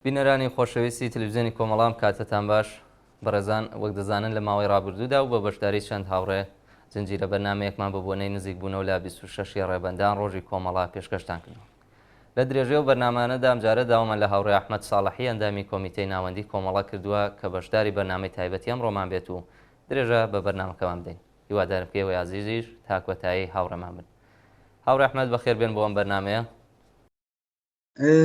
بینەرانی خۆشەویستی تەلەڤیزیۆنی کۆمەڵام کاتتان باش بەڕێزان وەک دەزانن لە ماوەی ڕابردوودا و بە بەشداری چەند هاوڕێ زنجیرە بەرنامەیەکمان بە بۆنەی نزیک بوونەوە لە 26 ڕێبەندان ڕۆژی کۆمەڵا پێشکەشتان کردەوە. لە درێژەی و بەرنامانەدا ئەمجارە داوامان لە هاوڕێ ئەحمەد ساڵحی ئەندامی کۆمیتەی ناوەندی کۆمەڵا کردووە کە بەشداری بەرنامەی تایبەتی ئەمڕۆمان بێت و درێژە بە بەرنامەکەمان بدەین. هیوادارم پێوەی عەزیزیش تاکوەتایی هاوڕێمان بن. هاوڕێ ئەحمەد بەخێر بێن بۆ ئەم بەرنامەیە.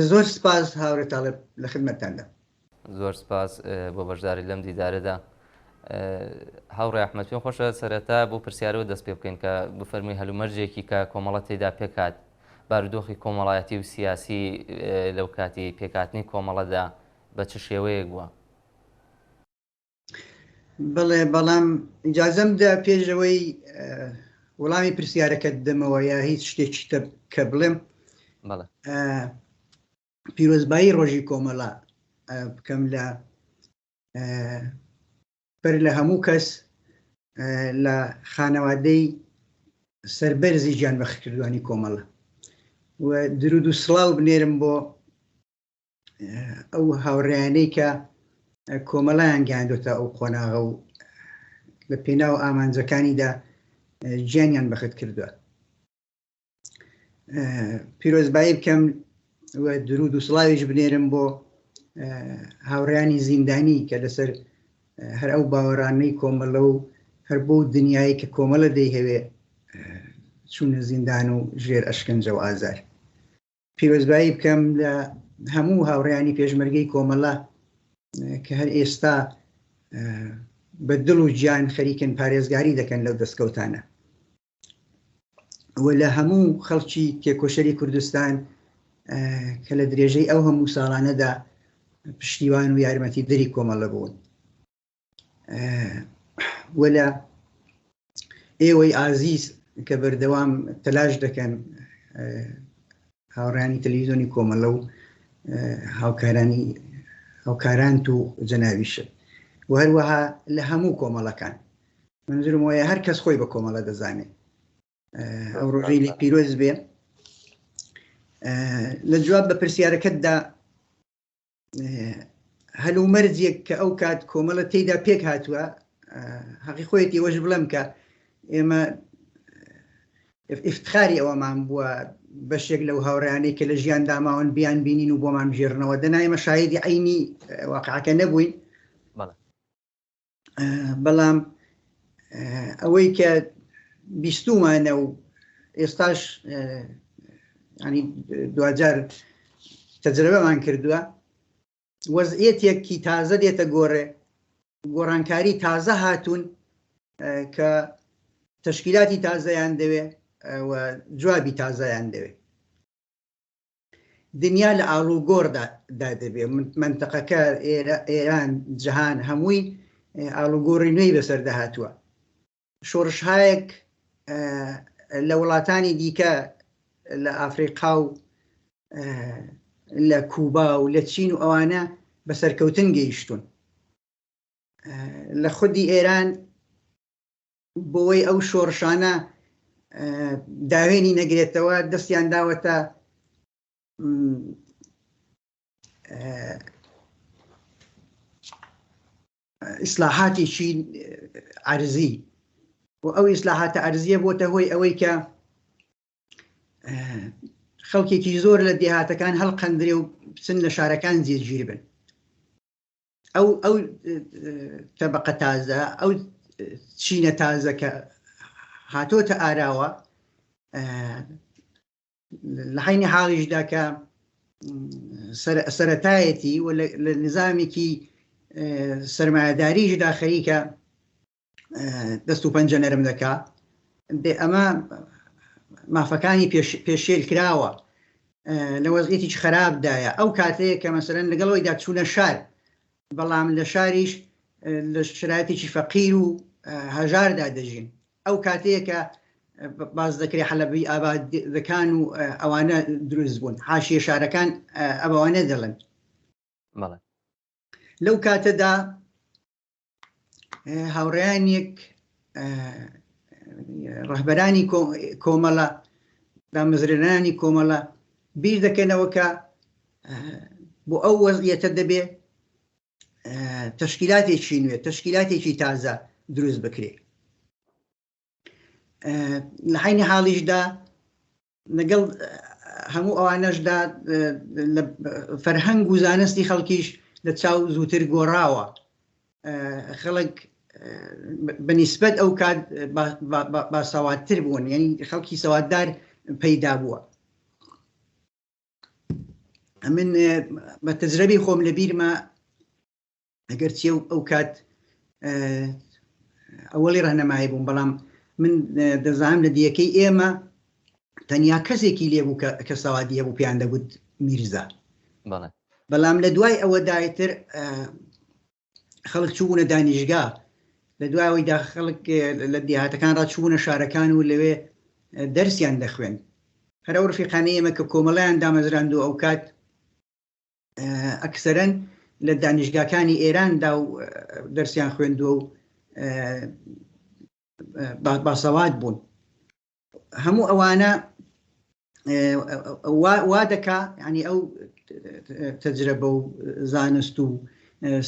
زۆر سپاس هاوڕێ تاڵب لە خدمەتتاندا. زۆر سپاس بۆ بەشداری لەم دیدارەدا. هاوڕێ ئەحمەد پێم خۆشە سەرەتا بۆ پرسیارەوە دەست پێ بکەین کە بفەرمووی هەلومەرجێکی کە کۆمەڵە تێدا پێکات بارودۆخی کۆمەڵایەتی و سیاسی لەو کاتی پێکاتنی کۆمەڵەدا بە چ شێوەیەک بووە؟ بڵێ بەڵام ئیجازەم دا پێشەوەی وەڵامی پرسیارەکەت دەمەوە یا هیچ شتێکی کە بڵێم پیرۆزبایی ڕۆژی کۆمەڵا بکەم لە بەر لە هەموو کەس لە خانەوادەی سەربەرزی گیانبەخشکردووانی کۆمەڵە و درود و سڵاو بنێرم بۆ ئەو هاوڕێیانەی کە کۆمەڵایان گەیاندۆتە ئەو قۆناغە و لە پێناو ئامانجەکانیدا گیانیان بەخت کردووە. پیرۆزبایی بکەم و درود و سڵاویش بنێرم بۆ هاوڕێیانی زیندانی کە لەسەر هەر ئەو باوەڕانەی کۆمەڵە و هەر بۆ دنیای کە کۆمەڵە دەیهەوێ چوونە زیندان و ژێر ئەشکەنجە و ئازار. پیرۆزبایی بکەم لە هەموو هاوڕێیانی پێشمەرگەی کۆمەڵە کە هەر ئێستا بە دڵ و گیان خەریکن پارێزگاری دەکەن لەو دەستکەوتانە و لە هەموو خەڵکی تێکۆشەری کوردستان کە لە درێژەی ئەو هەموو ساڵانەدا پشتیوان و یارمەتی دەری کۆمەڵە بوون و لە ئێوەی ئازیز کە بەردەوام تەلاش دەکەن هاوڕێیانی تەلەڤیزیۆنی کۆمەڵە و هاوکاران و جەناویشت و هەروەها لە هەموو کۆمەڵەکان منزورم وایە هەر کەس خۆی بە کۆمەڵە دەزانێت. ئەو ڕۆژەی لێ پیرۆز بێ. لە جواب بە پرسیارەکەتدا هەلومەرجێک کە ئەو کات کۆمەڵە تێیدا پێک هاتووە حەقی خۆیەتی ئێوەش بڵێم کە ئێمە ئیفتخاری ئەوەمان بووە بەشێک لەو هاوڕێیانەی کە لە ژیان داماون بیان بینین و بۆمان بژێڕنەوە دەنا ئێمە شایدی عینی واقعەکە نەبووین بەڵام ئەوەی کە بیستومانە و ئێستاش ینی دوجار تەجربەمان کردووە وەزعیەتێکی تازە دێتە گۆڕێ گۆڕانکاری تازە هاتوون کە تەشکیلاتی تازەیان دەوێ و جوابی تازەیان دەوێ. دنیا لە ئاڵوگۆڕدا دەبێ منتەقەکە ئێران جەهان هەمووی ئاڵوگۆڕی نوێی بەسەر داهاتووە. شۆڕشهایەک لە وڵاتانی دیکە لە ئافریقا و لە کووبا و لە چین و ئەوانە بەسەرکەوتن گەیشتون. لە خودی ئێران بۆی ئەو شۆڕشانە داوێنی نەگرێتەوە دەستیان داوەتە ئیسلاحاتێکی عەرزی و ئەو ئیسلاحاتە عەرزیە بۆتە هۆی ئەوەی کە خەڵکێکی زۆر لە دێهاتەکان هەڵقەندرێ و بچن لە شارەکان جێگیر بن. ئەو تەبەقە تازە ئەو چینە تازە کە هاتۆتە ئاراوە لە حینی حاڵیشدا کە سەرەتایەتی و لە نظامێکی سەرمایەداریشدا خەریکە دەست و پەنجە نەرم دەکا ئەمە مافەکانی پێشێل کراوە لە وەزعیەتێکی خراپدایە ئەو کاتەیە کە مەسەرەن لەگەڵەوەیدا چوونە شار بەڵام لە شاریش لە شرایەتێکی فەقیر و هەژاردا دەژین ئەو کاتەیە کە باز دەکرێت حەلەبی ئابادەکان و ئەوانە دروست بوون حاشیە شارەکان ئەوانە دەڵێن لەو کاتەدا هاوڕێیانێک ڕەهبەرانی کۆمەڵە دامەزرێنانی کۆمەڵە بیر دەکەنەوە کە بۆ ئەو وەزعیەتە دەبێ تەشکیلاتێکی نوێ تەشکیلاتێکی تازە دروست بکرێت لە حینی حاڵیشدا لەگەڵ هەموو ئەوانەشدا فەرهەنگ و زانستی خەڵکیش لە چاو زووتر گۆڕاوە خەڵک بەنیسبەت ئەو کات باسەواتتر بوون یعنی خەڵکی سەواتدار پەیدا بووە من بە تەجربەی خۆم لە بیرمە ئەگەرچی ئەو کات ئەوەڵی ڕەهنەمایی بووم بەڵام من دەزانم لە دیەکەی ئێمە تەنیا کەسێکی لێبوو کە سەوادیە بوو پێیان دەگوت میرزا بەڵام لە دوای ئەوە دایتر خەڵک چوونە دانیشگا لە دوایەوەیدا خەڵک لە دیهاتەکان ڕاچوونە شارەکان و لەوێ دەرسیان دەخوێن هەر ئەو ڕفیقانەی ئێمە کە کۆمەڵیان دامەزراند و ئەو کات ئەکسەرەن لە دانیشگاکانی ئێراندا و دەرسیان خوێندووە و باسەوات بوون هەموو ئەوانە وا دەکا ینی ئەو تەجربە و زانست و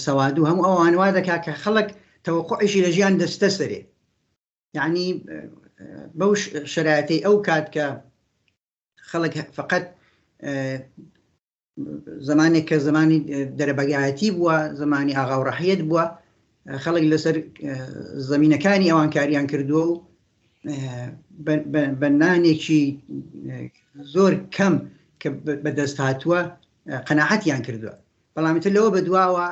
سەواد و هەموو ئەوان وا دەکا کە خەڵک تەوەقعیشی لە ژیان دەستە سەرێ یعنی بەو شرایەتەی ئەو کات کە خەڵک فقط زمانێک کە زمانی دەرەبەگایەتی بووە زمانی ئاغا و ڕەحیەت بووە خەڵک لەسەر زەمینەکانی ئەوان کاریان کردووە و بە نانێکی زۆر کەم کە بەدەست هاتووە قەناعەتیان کردووە بەڵام تر لەوە بەدواوە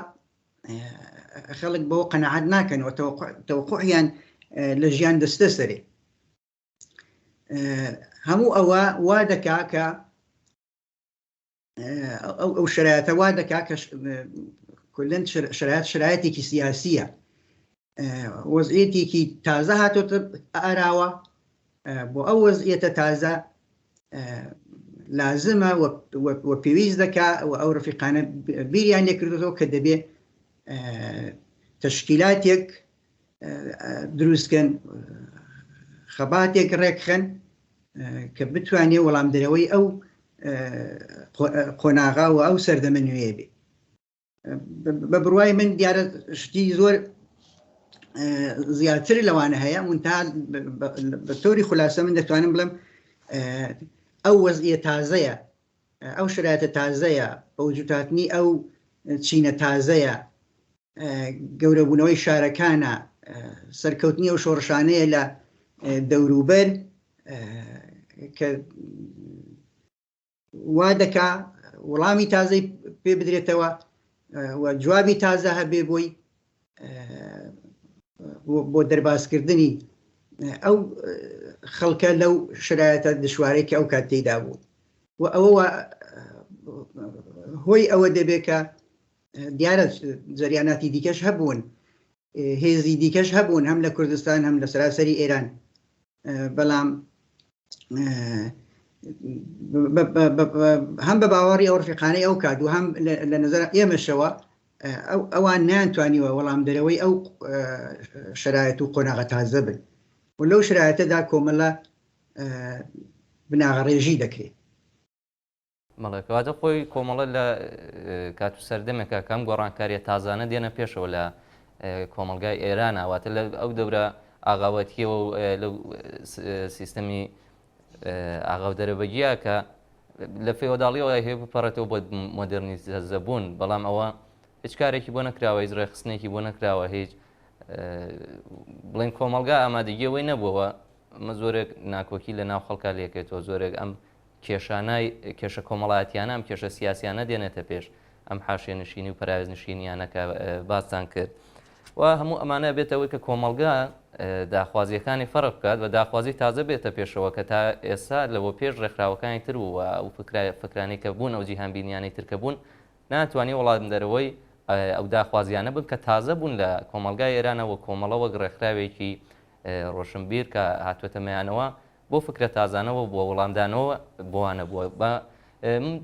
خەڵک بەوە قەناعەت ناکەنەوە تەوەقعیان لە ژیان دەستە سەرێ هەموو ئەوە وا دەکا کە ئەو شرایەتە وا دەکا کە کولەن شرایەتێکی سیاسیە وەزعیەتێکی تازە هاتۆتە ئاراوە بۆ ئەو وەزعیەتە تازە لازمە وە پێویست دەکا و ئەو ڕفیقانە بیریان لێکردەوە کە دەبێ تەشکیلاتێک دروستکەن خەباتێک ڕێکخەن کە بتوانێ وەڵام دەرەوەی ئەو قۆناغا و ئەو سەردەمە نوێ بێ بە بڕوای من دیارە شتی زۆر زیاتر لەوانە هەیە منتها بە تۆری خولاسە من دەتوانم بڵم ئەو وەزعیە تازەیە ئەو شرایەتە تازەیە بە وجودهاتنی ئەو چینە تازەیە گەورەبوونەوەی شارەکانە سەرکەوتنی ئەو شۆڕشانەیە لە دەوروبەر کە وا دەکا وەڵامی تازەی پێ بدرێتەوە و جوابی تازە هەبێ بۆی بۆ دەرباسکردنی ئەو خەڵکە لەو شرایەتە دشوارەی کە ئەو کات تێیدا بوو و ئەوە هۆی ئەوە دەبێت کە دیارە جەریاناتی دیکەش هەبوون هێزی دیکەش هەبوون هەم لە کوردستان هەم لە سەراسەری ئێران بەڵام هەم بە باوەڕی ئەو ڕفیقانەی ئەو کات و هەم لە نەزەر ئێمەشەوە ئەوان نیانتوانیوە وەڵام دەرەوەی ئەو شرایەت و قۆناغە تازە بن و لەو شرایەتەدا کۆمەڵە بناغەڕێژی دەکرێت مەڵێکواتە خۆی کۆمەڵە لە کات و سەردەمێکە کەم گۆڕانکاریە تازانە دێنە پێشەوە لە کۆمەلگای ئێران ئەواتە لە ئەو دەورە ئاغاوەتیەوە و لەو سیستەمی ئاغاو دەرەبەگیە کە لە فێۆداڵیەوە هەیە بپەڕێتەوە بۆ مۆدرنیزەبوون بەڵام ئەوە هیچ کارێکی بۆ نەکراوە هیچ ڕێخستنێکی بۆ نەکراوە هیچ بڵین کۆمەلگا ئامادەگیەوەی نەبووەوە ئەمە زۆرێک ناکۆکی لە ناو خەڵکا لێکێتەوە زۆرێک ئەم کێشانای کێشە کۆمەڵایەتیانە ئەم کێشە سیاسیانە دێنێتە پێش ئەم حاشیە نشینی و پەراوێز نشینیانەکە باسان کرد و هەموو ئەمانە بێتەوەی کە کۆمەڵگا داخوازیەکانی فەرق بکات و داخوازی تازە بێتە پێشەوە کە تا ئێستا لەوە پێش ڕێکخراوەکانی تر بوو و ئەو فکرانی کە بوون ئەو جیهانبینیانی ترکە بوون ناتوانانی وڵات دەرەوەی ئەو داخوازیانە بن کە تازە بوون لە کۆمەلگای ئێرانەوە کۆمەڵەوە ڕێکخراوێکی ڕۆشنبیر کە هاتوێتە مەیانەوە بۆ فکرە تازانەوە بۆ وەڵامدانەوە بۆوانە بووە بە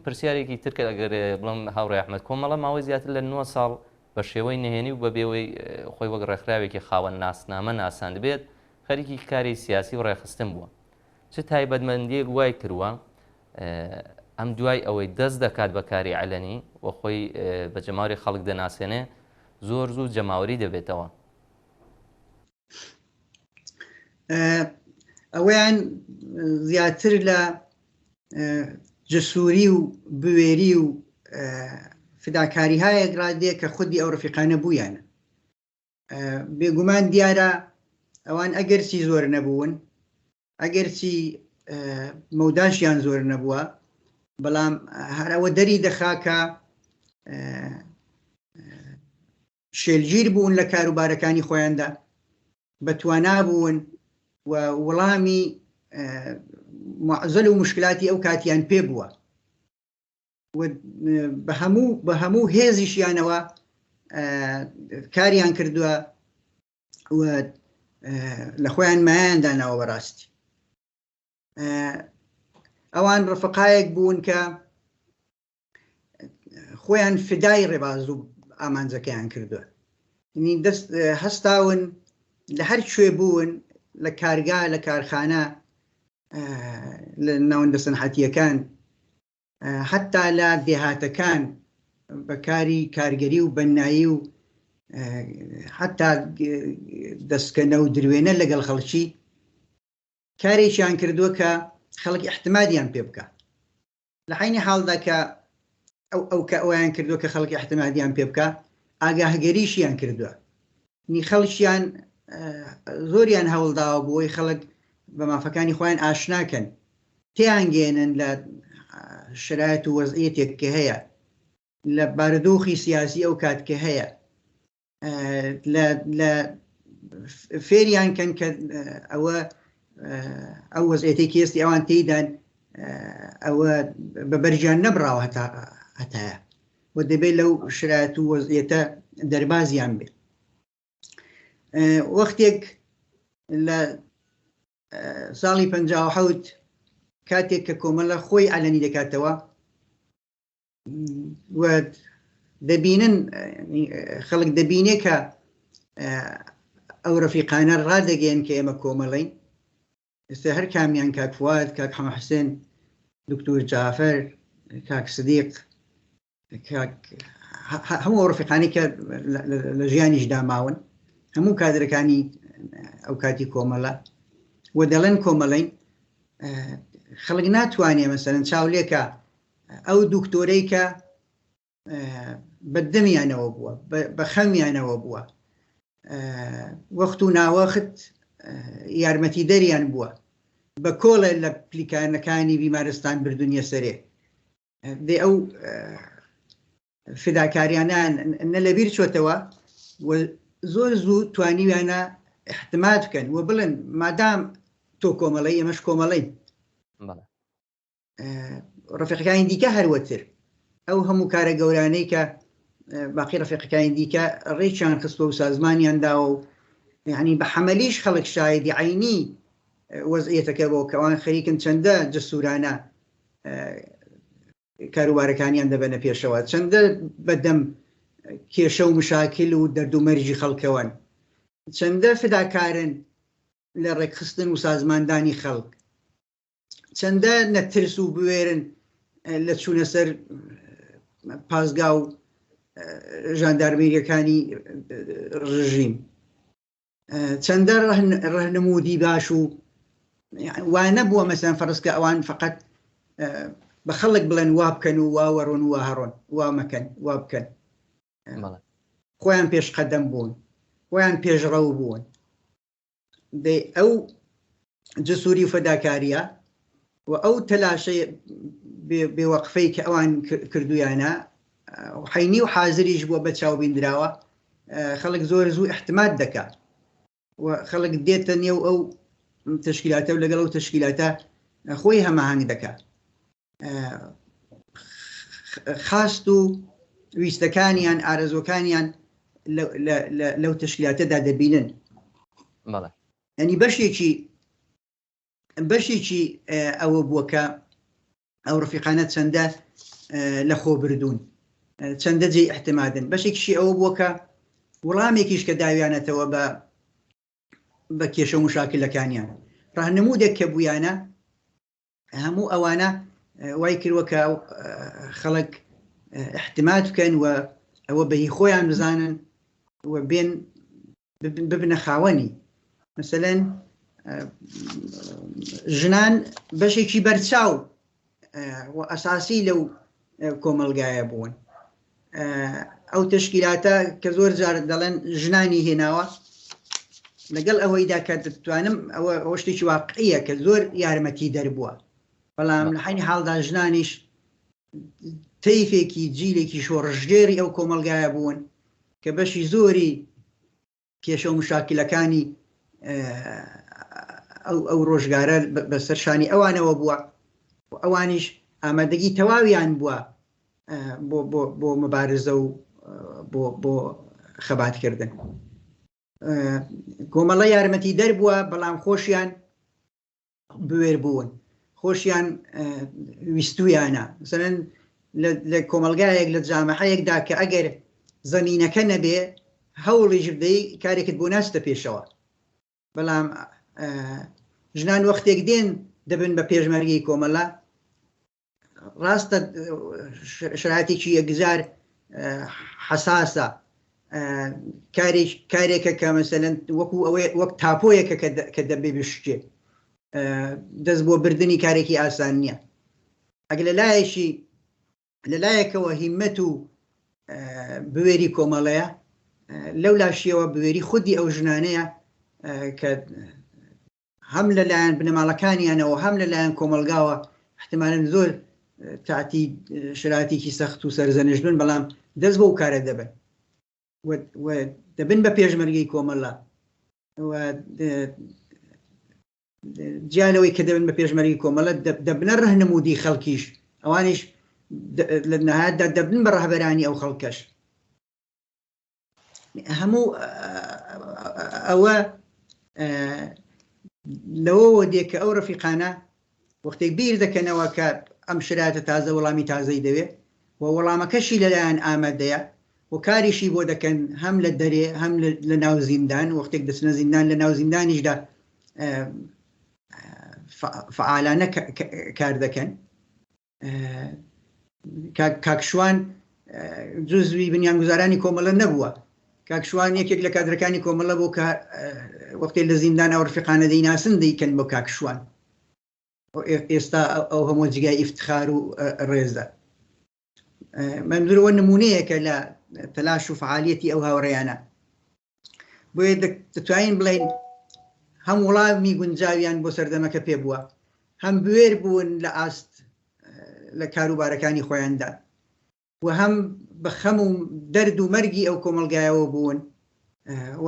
پرسیارێکی ترکە ئەگەر بڵم هاوڕێ ئەحمەد کۆمەڵە ماوەی زیاتر لە 9 ساڵ بە شێوەی نهێنی و بە بێوەی خۆی وەک ڕێکخراوێکی خاوەن ناسنامە ناساند بێت خەریکی کاری سیاسی و ڕێخستن بووە چ تایبەتمەندیەک وای کردووە ئەم دوای ئەوەی دەست دەکات بە کاری عەلەنی و خۆی بە جەماوەری خەڵک دەناسێنێ زۆر زوو جەماوەری دەبێتەوە. ئەویان زیاتر لە جسووری و بوێری و فداکاری هایەک ڕادێ کە خودی ئەو ڕفیقانە بوویانە. بێگومان دیارە ئەوان ئەگەرچی زۆر نەبوون، ئەگەرچی مەوداشیان زۆر نەبووە، بەڵام هەرەوە دەری دەخاکە شێلگیر بوون لە کاروبارەکانی خۆیاندا، بەتوانا بوون و وەڵامی معزەل و مشکلاتی ئەو کاتیان پێ بووە و بە هەموو هێزیشیانەوە کاریان کردووە و لە خۆیان مایاندانەوە بەڕاستی. ئەوان ڕفقایەک بوون کە خۆیان فدای ڕێباز و ئامانجەکەیان کردووە، دەست هەستاون لە هەر کوێ بوون، لە کارگا، لە کارخانە، لە ناوەندە سەنعەتیەکان، حتا لە دێهاتەکان بەکاری کارگەری و بەنایی و حتا دەستکەنە و دروێنە لەگەڵ خەڵکی کارێکیان کردووە کە خەڵک احتمادیان پێ بکە. لە حینی حاڵدا کە ئەو کە ئەویان کردووە کە خەڵکی احتمادیان پێ بکە، ئاگاهگەریشیان کردووە. نی خەڵکیان زۆریان هەوڵداوە بۆی خەڵک بە مافەکانی خۆیان ئاشناکەن، تیانگەێنن لە شرایەت و وەزعیەتێک کە هەیە، لە بارودۆخی سیاسی ئەو کات کە هەیە، لە فێریان کەن کە ئەو وەزعیەتی کێستی ئەوان تێیدان ئەوە بەبەرجیان نەبراوە هەتایە و دەبێت لەو شرایەت و وەزعیەتە دەربازیان بێت. وەختێک لە ساڵی 57 کاتێک کە کۆمەڵە خۆی عەلەنی دەکاتەوە و دەبینن خەڵک دەبینێ کە ئەو ڕەفیقانە ڕادەگەێن کە ئێمە کۆمەڵین، ئێستا هەر کامیان، کاک فواد، کاک حەمە حوسێن، دکتۆر جافەر، کاک سدیق، هەموو ڕەفیقانی کە لە ژیانیشدا ماون، هەموو کادرەکانی ئەو کاتی کۆمەڵە و دەڵێن کۆمەڵین، خەڵک ناتوانێ مەسەرەن چاولێکە ئەو دکتۆرەی کە بەدەمیانەوە بووە، بە خەمیانەوە بووە، وەخت و ناوەخت یارمەتی دەریان بووە، بە کۆڵە لە پلیکانەکانی بیمارستان بردونیە سەرێ، دێ ئەو فداکاریانیان نە لەبیر چۆتەوە و زۆر زوو توانیویانە احتماد بکەن و بڵێن مادام تۆ کۆمەڵی ئێمەش کۆمەڵین. ڕەفیقەکانی دیکە هەروەتر ئەو هەموو کارە گەورانەی کە باقی ڕەفیقەکانی دیکە ڕێکیان خستووە و سازمانیانداوە و یعنی بە حەمەلیش خەڵک شایدی عینی وەزعیەتەکە بۆ کەوان خەریکن چەندە جەسوورانە کاروبارەکانیان دەبەنە پێشەوە، چەندە بەدەم کێشە و مشاکل و دەردومەرجی خەڵکەوەن، چەندە فداکارن لە ڕێکخستن و سازماندانی خەڵک، چەندە نەترس و بوێرن لە چوونە سەر پازگا و ژاندارمێریەکانی ڕژیم، چەندە ڕەهنمودی باش و وانە بووە مەسەن فەرزکە ئەوان فقط بە خەڵک بڵێن وا بکەن و واوەڕۆن و واهڕۆن، وا مەکەن، وا بکەن، خۆیان پێش قەدەم بوون، خۆیان پێشڕەو بوون. ئەو جسووری و فەداکاریە و ئەو تەلاشەی بێوەقفەی کە ئەوان کردویانە حینی و حازریش بووە بە چاوبیندراوە خەڵک زۆر زوو احتماد دەکات و خەڵک دێتە نێو ئەو تشکیلاتە و لەگەڵ ئەو تشکیلاتە خۆی هەماهنگ دەکات خاست و ویستەکانیان ئارەزۆکانیان لەو تشکیلاتەدا دەبینن ینی بەشێکی ئەوە بووە کە ئەو ڕفیقانە چەندە لە خۆ بردوون چەندە جێ احتمادن بەشێکیشی ئەوە بووە کە وەڵامێکیش کە داویانەتەوە بە کێشە و مشاکلەکانیان ڕاهنمودێک کە بوویانە هەموو ئەوانە وای کردووە کە خەڵک احتماد بکەن و ئەوە بەهی خۆیان بزانن و بێن ببنە خاوەنی مثلەن ژنان بەشێکی بەرچاو و ئەساسی لەو کۆمەلگایە بوون ئەو تشکیلاتە کە زۆر جار دەڵێن ژنانی هێناوە لەگەڵ ئەوەیدا کە دەتوانم ئەوە شتێکی واقعیە کە زۆر یارمەتی دەربووە بەڵام لە حینی حاڵدا ژنانیش تەیفێکی جیلێکی شۆڕژگێری ئەو کۆمەلگایە بوون کە بەشی زۆری کێشە و مشاکلەکانی ئەو ڕۆژگارە بەسەرشانی ئەوانەوە بووە و ئەوانیش ئامادەگی تەواویان بووە بۆ مەبارزە و بۆ خەباتکردن کۆمەڵە یارمەتی دەربووە بەڵام خۆشیان بوێر بوون خۆشیان ویستویانە مثلەن لە کۆمەلگایەک لە جامەحەیەکدا کە ئەگەر زەمینەکە نەبێ هەوڵیش بدەی کارێکت بۆ ناستە پێشەوە بەڵام ژنان وەختێک دێن دەبن بە پێشمەرگی کۆمەڵە ڕاستە شراتێکی یەکجار حساسە کارێکە کە مەسەلەن وەک تاپۆیەکە کە دەبێ بشتێ دەست بۆ بردننی کارێکی ئاسان نییە ئەگە لە لایەکەوە هیممەت و بوێری کۆمەڵەیە لەو لاشیەوە بوێری خودی ئەو ژنانەیە کە هەم لەلایەن بنەماڵەکانیانەوە هەم لەلایەن کۆمەلگاوە احتمالاً زۆر تاعتی شراتێکی سەخت و سەرزەنش بن بەڵام دەست بۆ کارە دەبن دەبن بە پێشمەرگەی کۆمەڵە جیانەوەی کە دەبن بە پێشمەرگی کۆمەڵە دەبنە ڕەهنمودی خەڵکیش ئەوانیش لە نەهایەتدا دەبن بە ڕەهبەرانی ئەو خەڵکەش هەموو ئەوە لەوەوە دێ کە ئەو ڕەفیقانە وەختێک بیر دەکەنەوە کە ئەم شراتە تازە وەڵامی تازەی دەوێت و وەڵامەکەشی لەلایەن ئامادەیە و کاریشی بۆ دەکەن هەم لە دەرێ هەم لە ناو زیندان وەختێک دەچنە زیندان لە ناو زیندانیشدا فعالانە کار دەکەن کاکشوان جزوی بنیانگوزارانی کۆمەڵە نەبووە کاکشوان یەکێک لە کادرەکانی کۆمەڵە بوو کە وەختێک لە زیندان ئەو ڕفیقانە دەیناسن دەیکەن بۆ کاکشوان ئێستا ئەو هەموو جگای ئیفتخار و ڕێزە مەمدورەوە نمونەیەکە لە تەلاش و فعالیەتی ئەو هاوڕێیانە بۆیە دەتوانین بڵێن هەم وڵامی گونجاویان بۆ سەردەمەکە پێ بووە هەم بوێر بوون لە ئاست لە کاروبارەکانی خۆیاندا و هەم بە خەم و دەرد و مەرگی ئەو کۆمەلگایەوە بوون و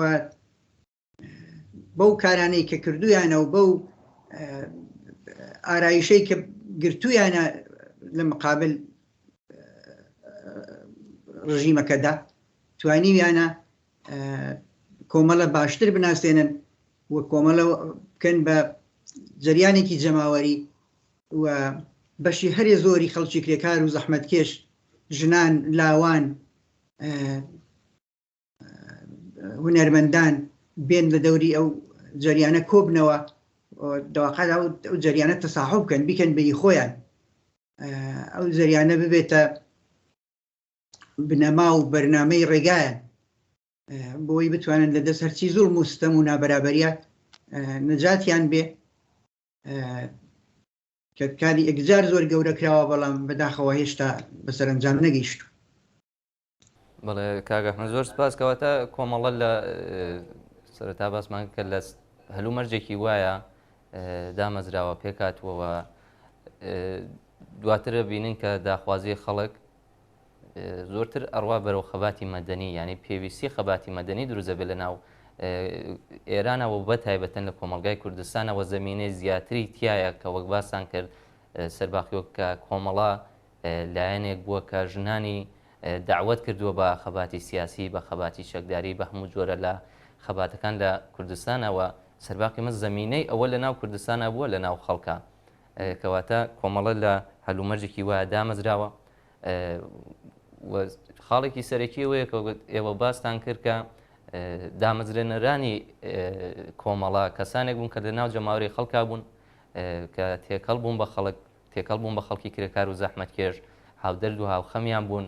بەو کارانەی کە کردویانە و بەو ئارایشەی کە گرتویانە لە مقابل ڕژیمەکەدا توانیویانە کۆمەڵە باشتر بناسێنن و کۆمەڵە بکەن بە جریانێکی جەماوەری و بەشی هەرێ زۆری خەڵکی کرێکار و زەحمەتکێش ژنان لاوان هونەرمەندان بێن لە دەوری ئەو جریانە کۆبنەوە دەواقعدا ئەو جریانە تەساحب بکەن بیکەن بەی خۆیان ئەو جریانە ببێتە بنەما و بەرنامەی ڕێگایە بۆی بتوانن لە دەست هەرچی زوڵم و ستەم و نابەرابەریە نەجاتیان بێ کە کاری ئەگجار زۆر گەورە کراوە بەڵام بەداخەوە هێشتا بەسەرنجام نەگەیشت. بەڵێ کاگەحمە زۆر سپاس کەواتە کۆمەڵە لە سەرەتا باسمان کە لە هەلوو مەرجێکی وایە دامەزراوە پێکاتوەوە دواترە بینین کە داخوازی خەڵک زۆرتر ئەڕوا بەرەو خەباتی مەدەنی ینی پێویستی خەباتی مەدەنی دروزە بێت لە ناو ئێرانەوە بە تایبەتەن لە کۆمەلگای کوردستانەوە زمینەی زیاتری تایە کە وەک باسان کرد سەرباخیۆ کە کۆمەڵا لایەنێک بووە کە ژنانی داوت کردووە بە خەباتی سیاسی بە خەباتی شەکداری بە هەموو جۆرە لە خەباتەکان لە کوردستانەوە سەرباقی مە زمینەی ئەوە لە ناو کوردستانە بووە لە ناو خەڵکە کەواتە کۆمەڵە لە هەلومەرجێکی وایە دامەزراوە خاڵێکی سەرەکیەوەیە کە ئێوە باستان کرد کە دامەزرێنەرانی کۆمەڵا کەسانێک بوون کە لە ناو جەماوەری خەڵکا بوون کە تێکەڵ بوون بە خەڵک تێکەڵ بوون بە خەڵکی کرێکار و زەحمەتکێش هاودەرد و هاوخەمیان بوون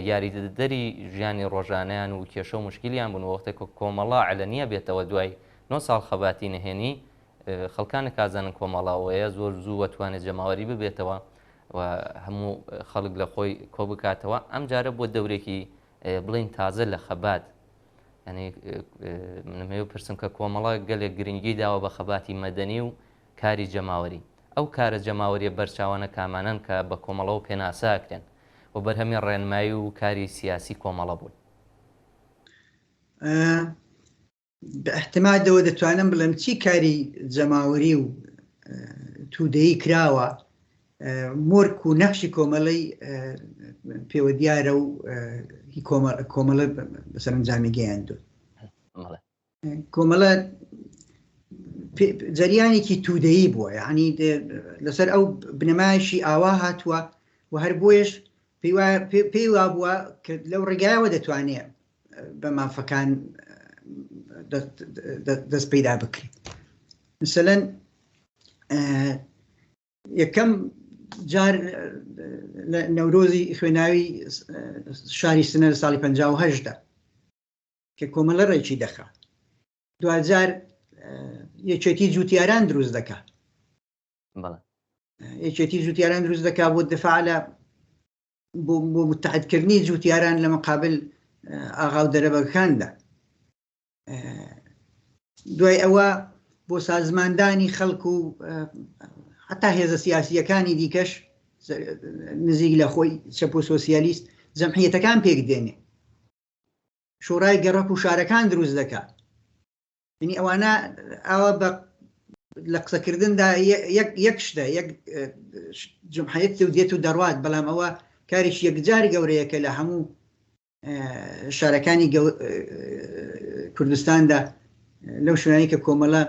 یاریدەری ژیانی ڕۆژانیان و کێشە و مشکلیان بوون وەختێک کۆمەڵا علەنیە بێتەوە دوای 9 ساڵ خەباتی نهێنی خەڵکانە کازانن کۆمەڵاوەیە زۆر زوو وەتوانێت جەماوەری ببێتەوە و هەموو خەڵک لە خۆی کۆ بکاتەوە ئەم جارە بۆ دەورێکی بڵین تازە لە خەبات ینی منمێ پرسم کە کۆمەڵا گەلێک گرنگی داوە بە خەباتی مەدەنی و کاری جەماوەری ئەو کارە جەماوەریە بەرچاوانە کامانن کە بە کۆمەڵەوە پێناساکرێن و بەرهەمی ڕێنمایی و کاری سیاسی کۆمەڵە بوون بە احتیمادەوە دەتوانم بڵێم چی کاری جەماوەری و تودەیی کراوە مۆرک و نەخشی کۆمەڵەی پێوە دیارە و کۆمەڵە بەسەرنجامی گەیاندووە کۆمەڵە جەریانێکی تودەیی بووە یعنی لەسەر ئەو بنەمایشی ئاوا هاتووە و هەر بۆیش پێی وا بووە کە لەو ڕێگایەوە دەتوانێت بە مافەکان دەست پەیدا بکرێت مثلەن یەکەم جار لە نەورۆزی خوێناوی شاری سنە لە ساڵی 58دا کە کۆمەڵە ڕێکی دەخا دوجار یەکێتی جوتیاران دروست دەکات یەکێتی جوتیاران دروست دەکات بۆ دفاع لە بۆ متحدکردنی جوتیاران لە مقابل ئاغاو دەرەبەکاندا دوای ئەوە بۆ سازماندانی خەڵک و حتا هێزە سیاسیەکانی دیکەش نزیک لە خۆی چەپ و سۆسیالیست جەمعیەتەکان پێک دێنێ شۆڕای گەڕەک و شارەکان دروست دەکات ینی ئەوانە ئەوە بە لە قسەکردندا یەک شتە یەک جمعیەت و دێت و دەڕوات بەڵام ئەوە کاریش یەکجار گەورەیە کە لە هەموو شارەکانی کوردستاندا لەو شوێنانی کە کۆمەڵە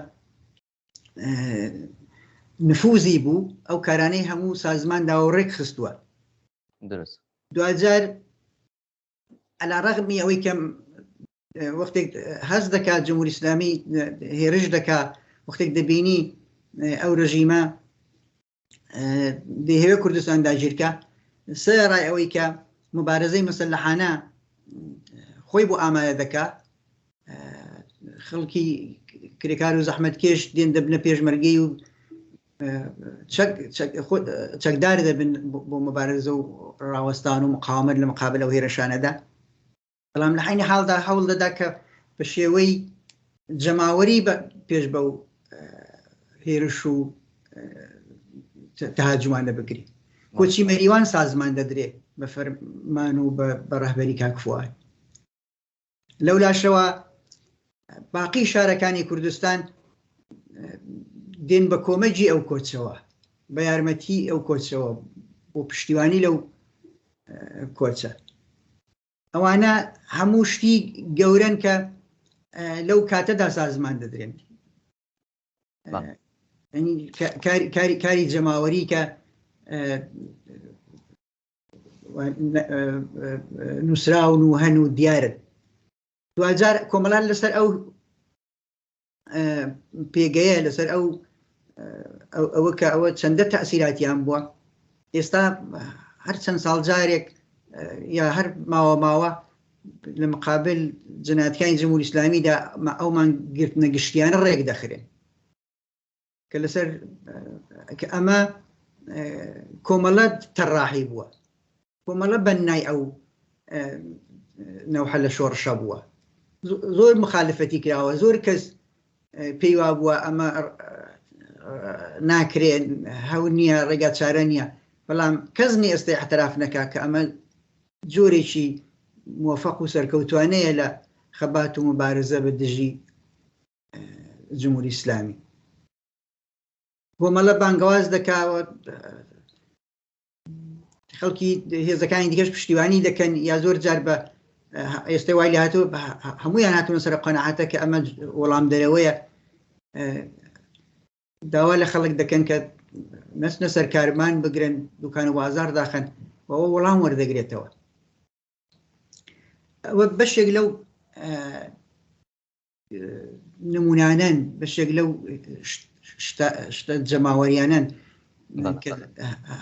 نفوزی بوو ئەو کارانەی هەموو سازماندا و ڕێک خستووە دوجار عەلاڕەغمی ئەوەی کەم وەختێک هەز دەکات جمهوری ئیسلامی هێرش دەکات وەختێک دەبینی ئەو ڕژیمە دەیەوێت کوردستان داگیرکە سەرای ئەوەی کە مبارزەی مەسلحانە خۆی بۆ ئامادە دەکات خەڵکی کرێکار و زەحمەتکێش دێن دەبنە پێشمەرگەی و چەکدار دەبن بۆ مبارزە و ڕاوەستان و مقاومەت لە مقابل ئەو هێرشانەدا بەڵام لە حینی حاڵدا هەوڵ دەدا کە بە شێوەی جەماوەری پێش بەو هێرش و تەهاجمانە بگری کۆچی مەریوان سازمان دەدرێت بە فەرمان و بە ڕەهبەری کاک فواد لەولاشەوە باقی شارەکانی کوردستان دێن بە کۆمەجی ئەو کۆچەوە بە یارمەتی ئەو کۆچەوە بۆ پشتیوانی لەو کۆچە ئەوانە هەموو شتی گەورن کە لەو کاتەدا سازمان دەدرێن کاری جەماوەری کە نووسراون و هەن و دیارن دوجار کۆمەڵان لەسەر ئەو پێگەیە لەسەر ئەوە کە ئەوە چەندە تەئسیراتیان بووە ئێستا هەر چەند ساڵ جارێک یا هەر ماوە لە مقابل جنایەتەکانی جمهوری ئیسلامیدا ئەومان گرتنە گشتیانە ڕێک دەخرێن کە لەسەر ئەمە کۆمەڵە تەڕاحی بووە کۆمەڵە بەنای ئەو نەوحە لە شۆڕشە بووە زۆر مخالفەتی کراوە زۆر کەس پێی وا بووە ئەمە ناکرێن هەو نییە ڕێگا چارە نییە بەڵام کەس نی ئێستا احتراف نەکا کە ئەمە جۆرێکی موفق و سەرکەوتوانەیە لە خەبات و مبارزە بە دژی جمهوری ئیسلامی. کۆمەڵە بانگەواز دەکاوە، خەڵکی هێزەکانی دیکەش پشتیوانی دەکەن، یا زۆر جار بە ئێستا وای لە هاتووە هەمویان هاتوونە سەر قەناعەتە کە ئەمە وەڵام دەرەوەیە. داوا لە خەڵک دەکەن کە نەچنە سەر کارمان بگرن، دوکان و بازار داخن، ئەوە وەڵام وەردەگرێتەوە. ئەوە بەشێک لەو نمونانەن، بەشێک لەو شتە جەماوەریانەن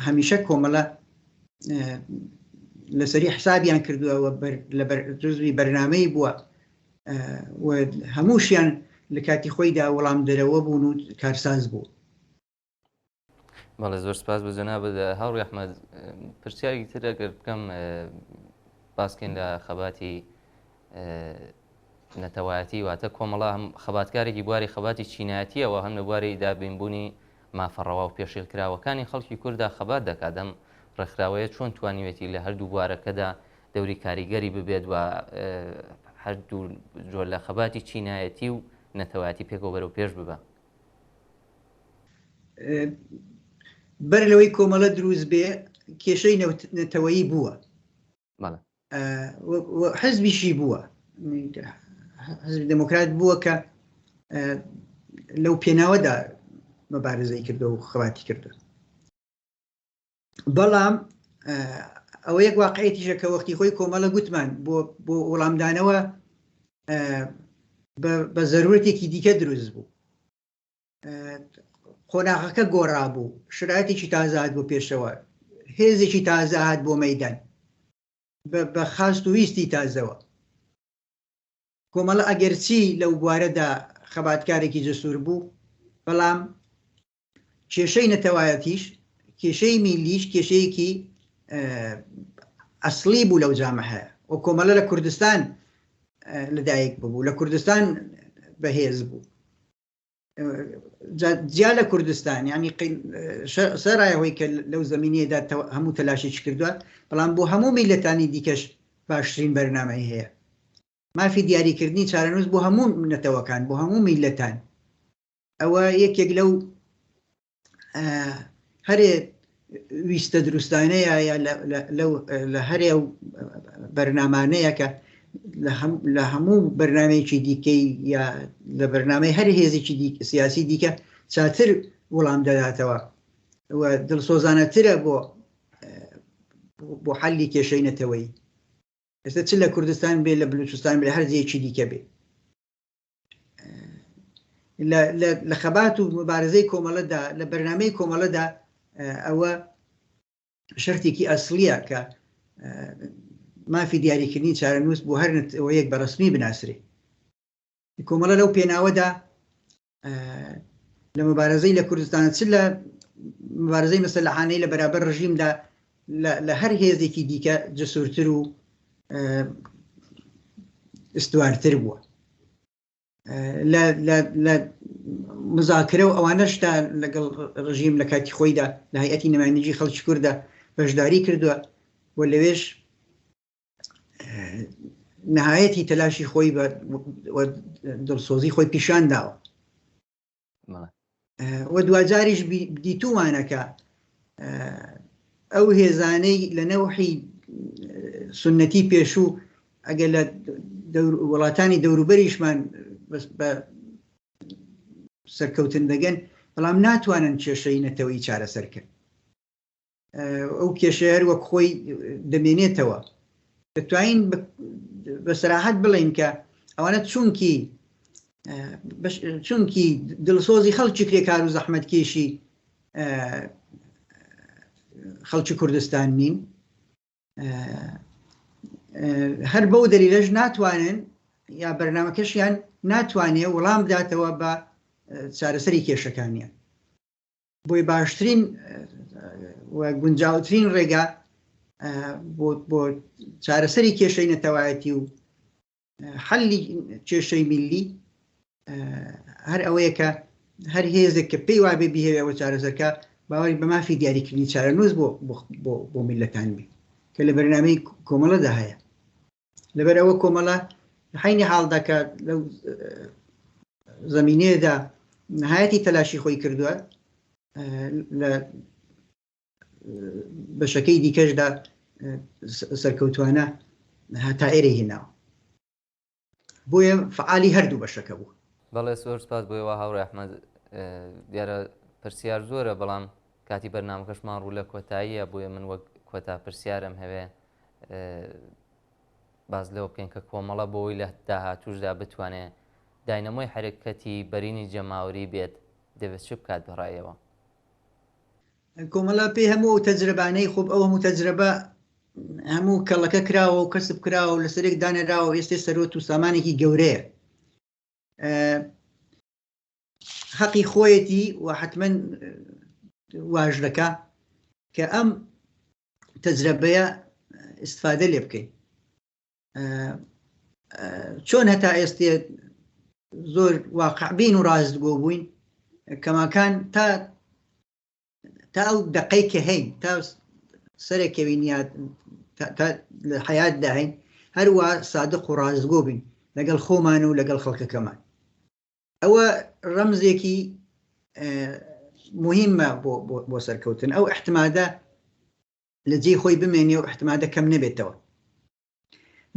هەمیشە کۆمەڵە لەسەری حسابیان کردووە، جزوی بەرنامەی بووە و هەمووشیان لە کاتی خۆیدا وەڵام دەرەوە بوون و کارساز بوو. بەڵێ زۆر سپاس بە جەناب هاوڕێی ئەحمەد. پرسیارێکی تر ئەگەر بکەم باسکەین لە خەباتی نەتەوایەتی، واتە کۆمەڵە هەم خەباتکارێکی بواری خەباتی چینایەتیەوە، هەم لە بواری دابینبوونی مافەڕەوە و پێشێلکراوەکانی خەڵکی کووردا خەبات دەکات. دەم ڕێکخراوەیە چۆن توانیوێتی لە هەردوو بوارەکەدا دەوری کاریگەری ببێت و هەردوو جۆر لە خەباتی چینایەتی و نەتەوایەتی پێکەوە بەرەو پێش ببە؟ بەر لەوەی کۆمەڵە دروست بێ کێشەی نەتەوەیی بووە، حزبیشی بووە، حزبی دموکرات بووە کە لەو پێناوەدا مەبارزەی کردو و خەباتی کردو. بەڵام ئەوە یەک واقعەتیشە کە وەختی خۆی کۆمەڵە گوتمان بۆ وەڵامدانەوە بە زەرورەتێکی دیکە دروست بوو، خۆناغەکە گۆڕا بوو، شرایەتێکی تازە بۆ پێشەوە، هێزێکی تازە هات بۆ مەیدان بە خاست و ویستی تازەوە. کۆمەڵە ئەگەرچی لەو بوارەدا خەباتکارێکی جەسوور بوو، بەڵام کێشەی نەتەوایەتیش، کێشەی میلیش کێشەیەکی ئەسڵی بوو لەو جامعەیە. و کۆمەڵە لە کوردستان لەدایک بوو، لە کوردستان بەهێز بوو، جیا لە کوردستان، یعنی سەرایەوەی کە لەو زمینەیەدا هەموو تەلاشێکی کردووە، بەڵام بۆ هەموو میلەتانی دیکەش باشترین بەرنامەی هەیە. مافی دیاریکردنی چارەنووس بۆ هەموو نەتەوەکان، بۆ هەموو میلەتان. ئەوە یەکێک لەو هەرێ ویستە دروستانەیە یا لە هەرێ بەرنامانەیە کە لە هەموو بەرنامەیەکی دیکەی یا لە بەرنامەی هەر هێزێکی سیاسی دیکە چاتر وەڵام دەداتەوە و دڵسۆزانەترە بۆ حەلی کێشەی نەتەوەیی. ئێستا چ لە کوردستان بێ، لە بلوچستان بێ، لە هەر جێیەکی دیکە بێ، لە خەبات و مبارزەی کۆمەڵەدا، لە بەرنامەی کۆمەڵەدا ئەوە شەرتێکی ئەسڵیە کە مافی دیاریکردنی چارەنووس بۆ هەر نەتەوەیەک بەڕسمی بناسرێ. کۆمەڵە لەو پێناوەدا لە مبارزەی لە کوردستان چ لە مبارزەی مەسلحانەی لە بەرابەر ڕژیمدا لە هەر هێزێکی دیکە جەسوورتر و ئستوارتر بووە. لە مزاکرە و ئەوانەشتا لەگەڵ ڕژیم لە کاتی خۆیدا لە هەیئەتی نمایندگی خەڵکی کووردا بەشداری کردووە و لەوێش نهایەتی تەلاشی خۆی بە دڵسۆزی خۆی پیشان داوە. و دوجاریش دیتومانەکە ئەو هێزانەی لە نەوحی سنەتی پێشوو ئەگەر لە وڵاتانی دەوروبەریشمان بە سەرکەوتن دەگەن، بەڵام ناتوانن کێشەی نەتەوەیی چارەسەرکرد. ئەو کێشەیە وەک خۆی دەمێنێتەوە. دەتوانین بە سەراحەت بڵێن کە ئەوانە چونکی دڵسۆزی خەڵکی کرێکار و زەحمەتکێشی خەڵکی کوردستان نین، هەر بەو دەلیلەش ناتوانن یا بەرنامەکەشیان ناتوانێت وەڵام بداتەوە بە چارەسەری کێشەکانیان. بۆی باشترین و گونجاوترین ڕێگا بۆ چارەسەری کێشەی نەتەوایەتی و حەلی کێشەی میلی هەر ئەوەیە کە هەر هێزێک کە پێی وابێ بهێوێەوە چارەسەرکە باوەری بە مافی دیاریکردنی چارەنووس بۆ میلەتان بێ. کە لە بەرنامەی کۆمەڵەدا هەیە لەبەر ئەوە کۆمەڵە حینی حاڵدا کە لەو زەمینەیەدا نهایەتی تەلاشی خۆی کردووە لە بەشەکەی دیکەشدا سەرکەوتوانە هەتا ئێرە هێناوە بۆیە فعالی هەردوو بەشەکە بوو. بەڵێ زۆر سپاس بۆیەوە هاوڕێ ئەحمەد دیارە پرسیار زۆرە بەڵام کاتی بەرنامەکەشمان ڕوو لە کۆتاییە بۆیە من وەک کۆتا پرسیارم هەوێ باز لەوە بکەین کە کۆمەڵە بۆەوەی لە داهاتووشدا بتوانێت داینەمۆی حرەکەتی بەرینی جەماوەری بێت دەبێت چ بکات بەڕایەوە؟ کۆمەڵە پێی هەموو تەجربانەی خۆب ئەو هەموو تەجربە هەموو کەڵەکە کراوە و کەسب کراوە و لەسەرێک دانەراوە ئێستا سەرۆت و سامانێکی گەورەیە حەقی خۆیەتی و حتمما واژ دەکا کە ئەم تەجربەیە استفادە لێ بکەین چۆن هەتا ئێستا زۆر واقعبین و ڕاستگۆ بووین کەماکان تا ئەو دقەی کە هەین تا سەرێکەوین یا تا لە حەیاتدا هەین هەروە سادق و ڕازگۆ بین لەگەڵ خۆمان و لەگەڵ خەڵکەکەمان ئەوە ڕەمزێکی مهمە بۆ سەرکەوتن ئەو احتمادە لە جێی خۆی بمێنێ و احتمادە کەم نەبێتەوە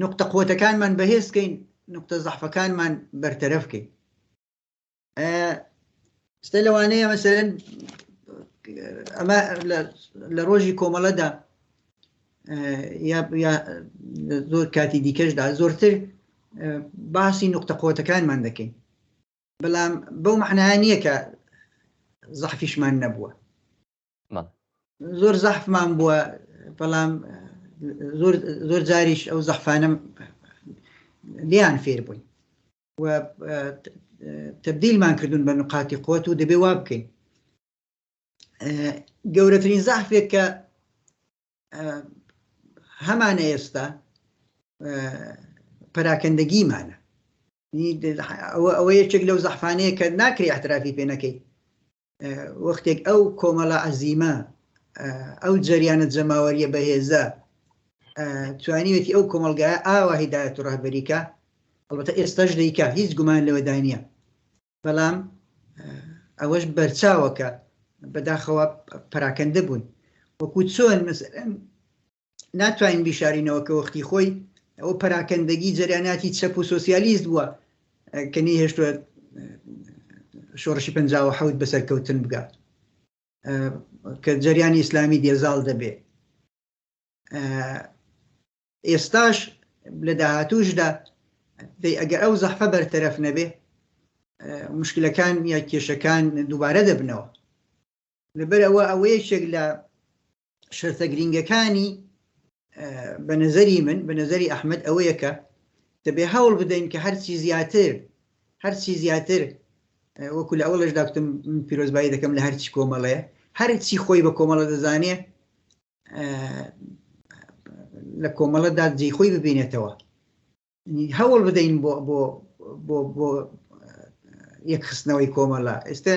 نقطە قوتەکانمان بەهێزکەین نقطە زەحفەکانمان بەرتەرەف بکەین ستە لەوانەیە مەسەرەن ئەمە لە ڕۆژی کۆمەڵەدا یا زۆر کاتی دیکەشدا زۆرتر باسی نقطە قوتەکانمان دەکەین بەڵام بەو معنایە نییە کە زەحفیشمان نەبووە زۆر زەحفمان بووە بەڵام زۆر جاریش ئەو زەحفانە لیان فێر بووین و تەبدیلمان کردوون بە نقاتی قوت و دەبێ وا بکەین گەورەترین زەحفێک کە هەمانە ئێستا پەراکەندەگیمانە ئەوە یەکێک لەو زەحفانەیە کە ناکری احترافی پێ نەکەی وەختێک ئەو کۆمەڵە عەزیمە ئەو جەریانە جەماوەریە بەهێزە توانیوێتی ئەو کۆمەڵگایە ئاوا هیدایەت و ڕاهبەریکە ئەڵبەتە ئێستاش دەیکا هیچ گومان لەوەدا نییە بەڵام ئەوەش بەرچاوەکە بەداخەوە پەراکەندە بوون وەکو چۆن مەسەلەن ناتوانین بیشارینەوە کە وەختی خۆی ئەوە پەراکەندەگی جەریاناتی چەپ و سۆسیالیست بووە کە نەیهێشتووە شۆڕشی 57 بەسەرکەوتن بگات کە جەریانی ئیسلامی دێزاڵ دەبێ ئێستاش لە داهاتووشدا ئەگەر ئەو زەحفە بەرتەرەف نەبێ مشکلەکان یا کێشەکان دووبارە دەبنەوە لەبەر ئەوە یەکێک لە شەرتە گرینگەکانی بە نەزەری من بە نەزەری ئەحمەد ئەوەیە کە دەبێ هەوڵ بدەین کە هەرچی زیاتر وەکو لە ئەوڵەش داکتم پیرۆزبایی دەکەم لە هەرچی کۆمەڵەیە هەرچی خۆی بە کۆمەڵە دەزانێ لە کۆمەڵەدا جێی خۆی ببینێتەوە هەوڵ بدەین بۆ یەکخستنەوەی کۆمەڵە ئێستا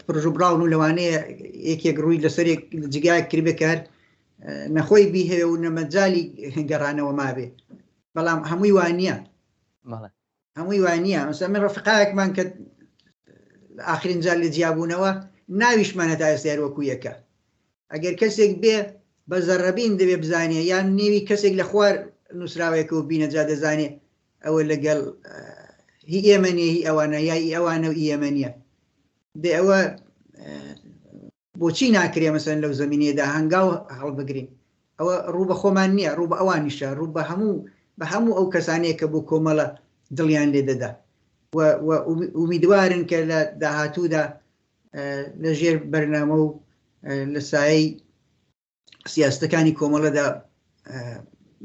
پرۆژوبراون و لەوانەیە یەکێک ڕووی لەسەرێک جگایەک کردبێ کار نەخۆی بیهەیە و نەمەجای گەڕانەوە مابێ بەڵام هەمووی وانە هەمووی وانە مەسەڵەن من ڕەفیقایەکمان کە ئاخرین جار لە جیابوونەوە ناویشمانە تا ئێستا وەکو یەکە ئەگەر کەسێک بێ بە زەڕەبین دەبێ بزانێ یان نێوی کەسێک لە خوار نووسراوەیەکە و بینەجا دەزانێ ئەوە لەگەڵ هی ئێمەنیە هی ئەوانە یای ئەوانە و ئێمەنیە دێ ئەوە بۆچی ناکرێ مەسەن لەو زەمینەیەدا هەنگاو هەڵبگرین ئەوە ڕوو بە خۆمان نییە ڕوو بە ئەوانیشە ڕوو بە هەموو ئەو کەسانەیە کە بۆ کۆمەڵە دڵیان لێ دەدا و ئومیدوارن کە لە داهاتوودا لە ژێر بەرنامە و لە سایەی سیاستەکانی کۆمەڵەدا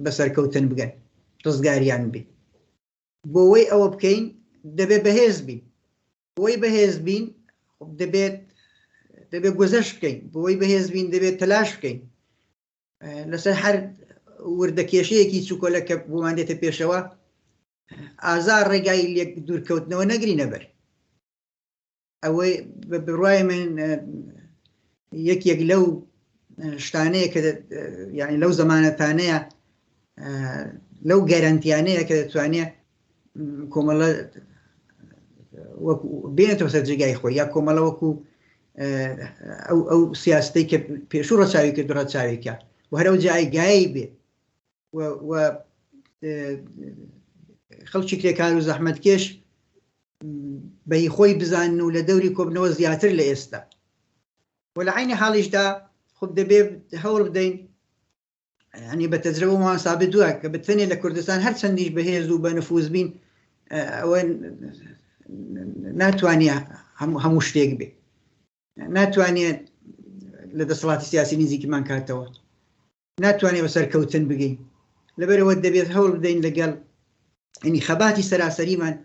بەسەرکەوتن بگەن ڕزگاریان بێ بۆەوەی ئەوە بکەین دەبێت بەهێز بین بۆی بەهێز بین دەبێت گۆزەش بکەین بۆی بەهێز بین دەبێت تەلاش بکەین لەسەر هەر وردەکێشەیەکی چووکۆلە کە بۆمان دێتە پێشەوە ئازار ڕێگای لێک دوورکەوتنەوە نەگری نەبەر ئەوەی بڕای من یەکێک لەو شتانەیە کە یعنی لەو زمانەتانەیە لەو گەرانتیانەیە کە دەتوانێت کۆمەڵە بێنێتەوە سەر جێگای خۆی یا کۆمەڵە وەکو ئەو سیاستەی کە پێشوو ڕەچاوی کرد ڕەچاویکە و هەرەو جایگایی بێ خەڵکی کرێکار و زەحمەتکێش بەهی خۆی بزانن و لە دەوری کۆبنەوە زیاتر لە ئێستا و لە عینی حاڵیشدا خۆ دەبێ هەوڵ بدەین ینی بە تەجربەمان سابت دووە کە بتەنێ لە کوردستان هەر چەندیش بەهێز و بە نفوذ بین ئەوە ناتوانێت هەموو شتێک بێ ناتوانێت لە دەسەڵاتی سیاسی نزیکیمان کاتەوە ناتوانێت بەسەر کەوتن بگەین لەبەرەوە دەبێت هەوڵ بدەین لەگەڵ ینی خەباتی سەراسەریمان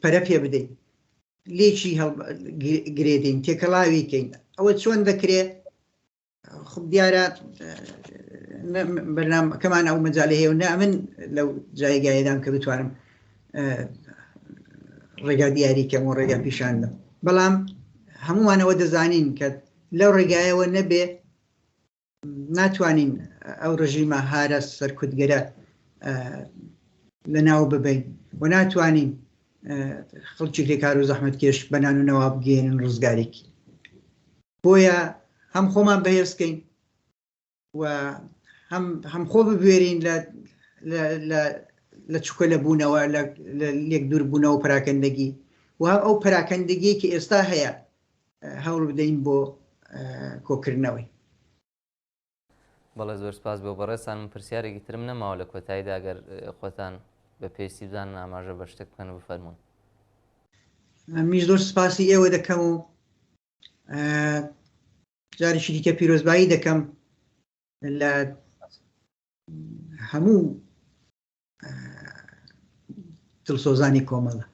پەرە پێ بدەین لێکی گرێدەین تێکەڵاویکەین ئەوە چۆن دەکرێت خب دیارە بەرنامەکەمان ئەو مەجاالە هەیە و نامن لەو جایگایەدام کە بتوانم ڕێگا دیاریکەم و ڕێگا پیشاندەم بەڵام هەمووانەوە دەزانین کە لەو ڕێگایەوە نەبێ ناتوانین ئەو ڕژیمە هارە سەرکوتگەرە لە ناو ببین و ناتوانین خەڵکی کرێکار و زەحمەتکێش بەنان و نەوا بگەێنن ڕزگارێکی بۆیە هەم خۆمان بەهێزکەین و هەم خۆ ببوێرین لە چووکە لە بوونەوە لە لێک دوور بوونەوە پراکەندگی و هەم ئەو پراکەندگی کە ئێستا هەیە هەوڵ بدەین بۆ کۆکردنەوەی. بەڵێ زۆر سپاس بۆ بەڕێستان من پرسیارێکی ترم نەماوە لە کۆتاییدا ئەگەر خۆتان بە پێویستی بزانن ئاماژە بە شتێک بکەن و بفەرمونون. میش زۆر سپاسی ئێوە دەکەم و جارێکی دیکە پیرۆزبایی دەکەم لە هەموو دڵسۆزانی کۆمەڵە.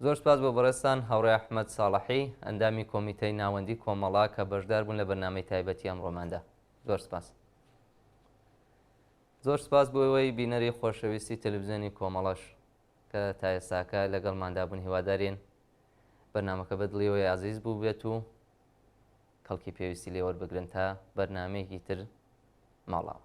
زۆر سپاس بۆ بەڕێستان هاوڕێ ئەحمەد ساڵحی ئەندامی کۆمیتەی ناوەندی کۆمەڵا کە بەشدار بوون لە بەرنامەی تایبەتی ئەمڕۆماندا. زۆر سپاس. زۆر سپاس بۆ ئەوەی بینەری خۆشەویستی تەلەڤیزیۆنی کۆمەڵەش کە تا ئێستاکە لەگەڵماندا بوون هیوادارین بەرنامەکە بە دڵیەوەی عەزیز بوو بێت و کەڵکی پێویستی لێ وەربگرن تا بەرنامەیەکی تر ماڵاوە.